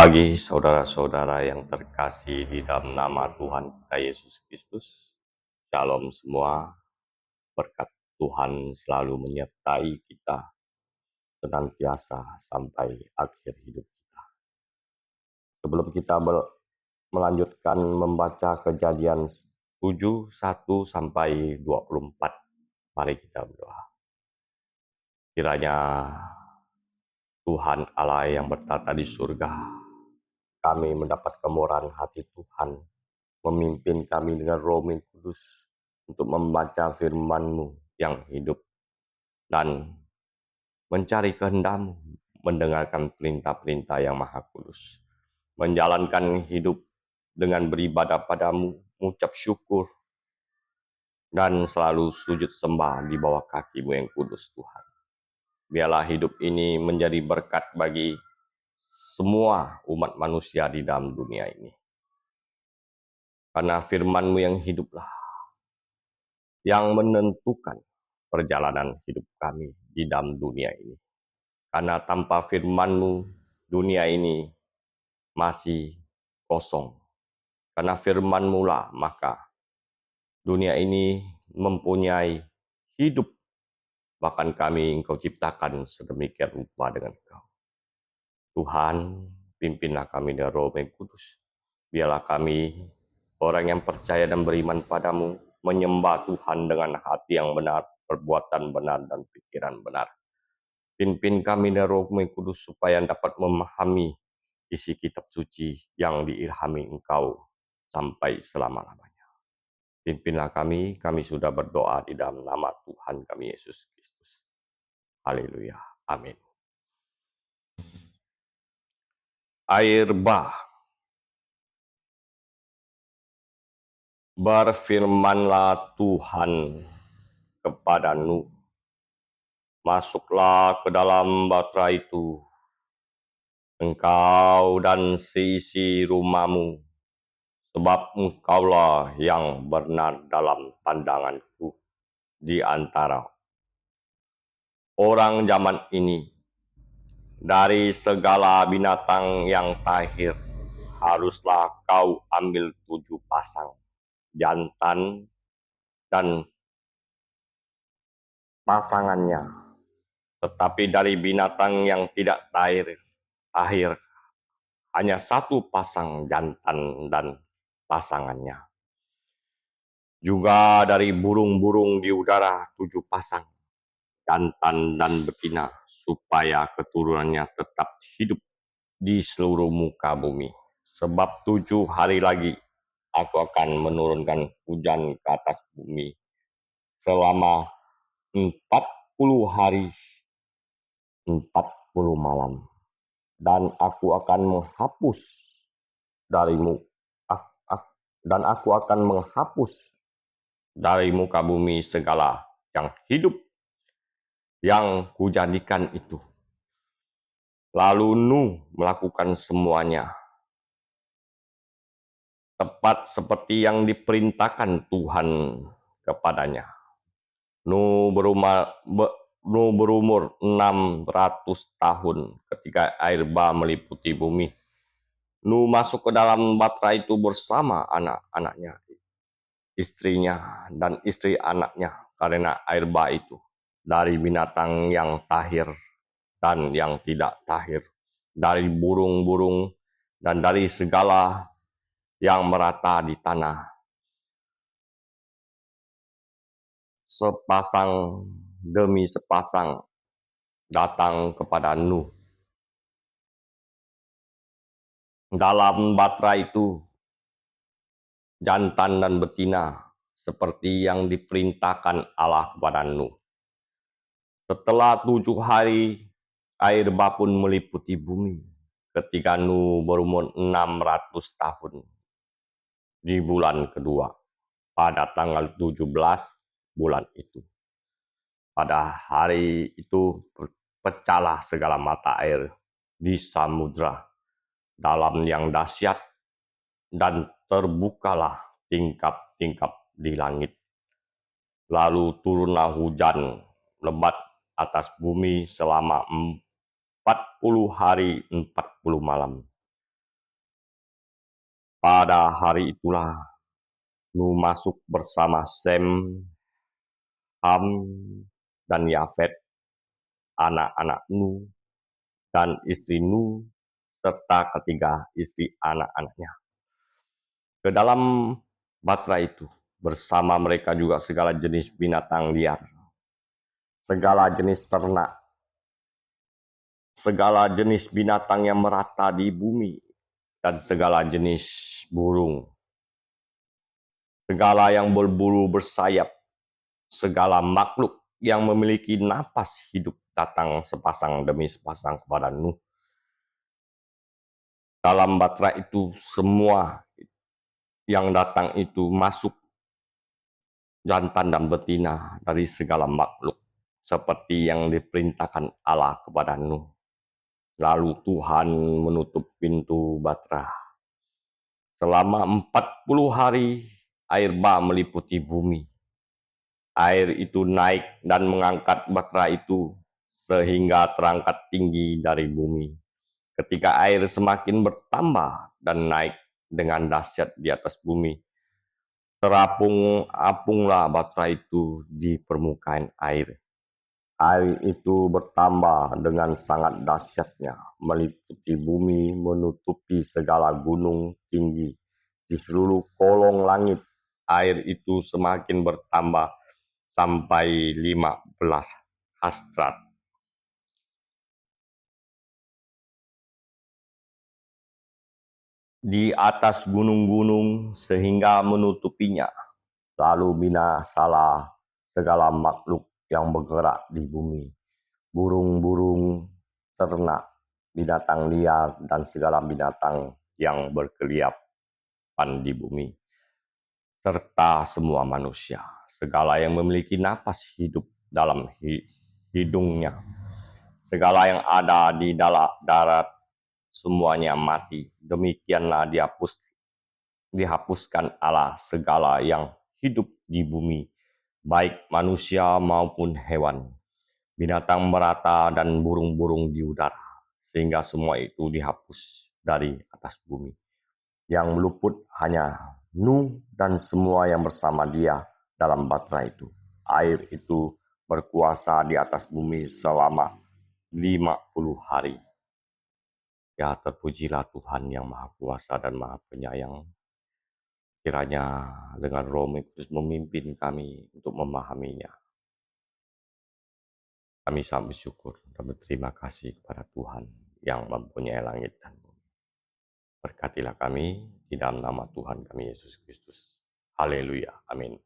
pagi, saudara-saudara yang terkasih di dalam nama Tuhan kita Yesus Kristus. Shalom semua, berkat Tuhan selalu menyertai kita senantiasa sampai akhir hidup kita. Sebelum kita melanjutkan membaca Kejadian 7, 1 sampai 24, mari kita berdoa. Kiranya Tuhan Allah yang bertata di surga, kami mendapat kemurahan hati Tuhan, memimpin kami dengan Roh yang Kudus untuk membaca firman-Mu yang hidup dan mencari kehendak-Mu, mendengarkan perintah-perintah yang Maha Kudus, menjalankan hidup dengan beribadah pada-Mu, mengucap syukur, dan selalu sujud sembah di bawah kaki-Mu yang kudus Tuhan. Biarlah hidup ini menjadi berkat bagi semua umat manusia di dalam dunia ini. Karena firman-Mu yang hiduplah yang menentukan perjalanan hidup kami di dalam dunia ini. Karena tanpa firman-Mu, dunia ini masih kosong. Karena firman-Mu lah, maka dunia ini mempunyai hidup. Bahkan kami Engkau ciptakan sedemikian rupa dengan Engkau. Tuhan, pimpinlah kami dengan Roh yang Kudus. Biarlah kami, orang yang percaya dan beriman pada-Mu, menyembah Tuhan dengan hati yang benar, perbuatan benar, dan pikiran benar. Pimpin kami dengan Roh yang Kudus supaya dapat memahami isi kitab suci yang diilhami Engkau sampai selama-lamanya. Pimpinlah kami sudah berdoa di dalam nama Tuhan kami Yesus Kristus. Haleluya. Amin. Air bah. Berfirmanlah Tuhan kepada Nuh, masuklah ke dalam batra itu, engkau dan seisi rumahmu, sebab engkaulah yang benar dalam pandanganku di antara orang zaman ini. Dari segala binatang yang tahir, haruslah kau ambil 7 pasang jantan dan pasangannya. Tetapi dari binatang yang tidak tahir, hanya 1 pasang jantan dan pasangannya. Juga dari burung-burung di udara 7 pasang, jantan dan betina, supaya keturunannya tetap hidup di seluruh muka bumi. Sebab 7 hari lagi aku akan menurunkan hujan ke atas bumi selama 40 hari, 40 malam. Dan aku akan menghapus dari muka bumi segala yang hidup yang kujadikan itu. Lalu Nuh melakukan semuanya tepat seperti yang diperintahkan Tuhan kepadanya. Nuh berumur 600 tahun ketika air bah meliputi bumi. Nuh masuk ke dalam batra itu bersama anak-anaknya, istrinya, dan istri anaknya, karena air bah itu dari binatang yang tahir dan yang tidak tahir, dari burung-burung dan dari segala yang merata di tanah. Sepasang demi sepasang datang kepada Nuh. Dalam batra itu, jantan dan betina, seperti yang diperintahkan Allah kepada Nuh. Setelah 7 hari, air bah pun meliputi bumi. Ketika Nuh berumur 600 tahun, di bulan kedua, pada tanggal 17 bulan itu. Pada hari itu, pecahlah segala mata air di samudra dalam yang dahsyat, dan terbukalah tingkap-tingkap di langit. Lalu turunlah hujan lebat atas bumi selama 40 hari 40 malam. Pada hari itulah Nuh masuk bersama Sem, Ham, dan Yafet, anak-anak Nuh, dan istri Nuh, serta ketiga istri anak-anaknya, ke dalam batra itu. Bersama mereka juga segala jenis binatang liar, segala jenis ternak, segala jenis binatang yang merata di bumi, dan segala jenis burung, segala yang berbulu bersayap, segala makhluk yang memiliki napas hidup datang sepasang demi sepasang kepada Nuh. Dalam batra itu semua yang datang itu masuk, jantan dan betina dari segala makhluk, seperti yang diperintahkan Allah kepada Nuh. Lalu Tuhan menutup pintu batra. Selama 40 hari, air bah meliputi bumi. Air itu naik dan mengangkat batra itu sehingga terangkat tinggi dari bumi. Ketika air semakin bertambah dan naik dengan dahsyat di atas bumi, terapung-apunglah batra itu di permukaan air. Air itu bertambah dengan sangat dahsyatnya, meliputi bumi, menutupi segala gunung tinggi. Di seluruh kolong langit, air itu semakin bertambah sampai 15 hastrat. Di atas gunung-gunung sehingga menutupinya. Lalu binasalah segala makhluk yang bergerak di bumi, burung-burung, ternak, binatang liar, dan segala binatang yang berkeliapan di bumi, serta semua manusia, segala yang memiliki napas hidup dalam hidungnya, segala yang ada di darat, semuanya mati. Demikianlah dihapuskan Allah segala yang hidup di bumi, baik manusia maupun hewan, binatang merata dan burung-burung di udara, sehingga semua itu dihapus dari atas bumi. Yang meluput hanya Nuh dan semua yang bersama dia dalam batra itu. Air itu berkuasa di atas bumi selama 50 hari. Ya, terpujilah Tuhan yang Maha Kuasa dan Maha Penyayang. Kiranya dengan Roh Kudus memimpin kami untuk memahaminya. Kami sangat bersyukur dan berterima kasih kepada Tuhan yang mempunyai langit dan bumi. Berkatilah kami di dalam nama Tuhan kami Yesus Kristus. Haleluya. Amin.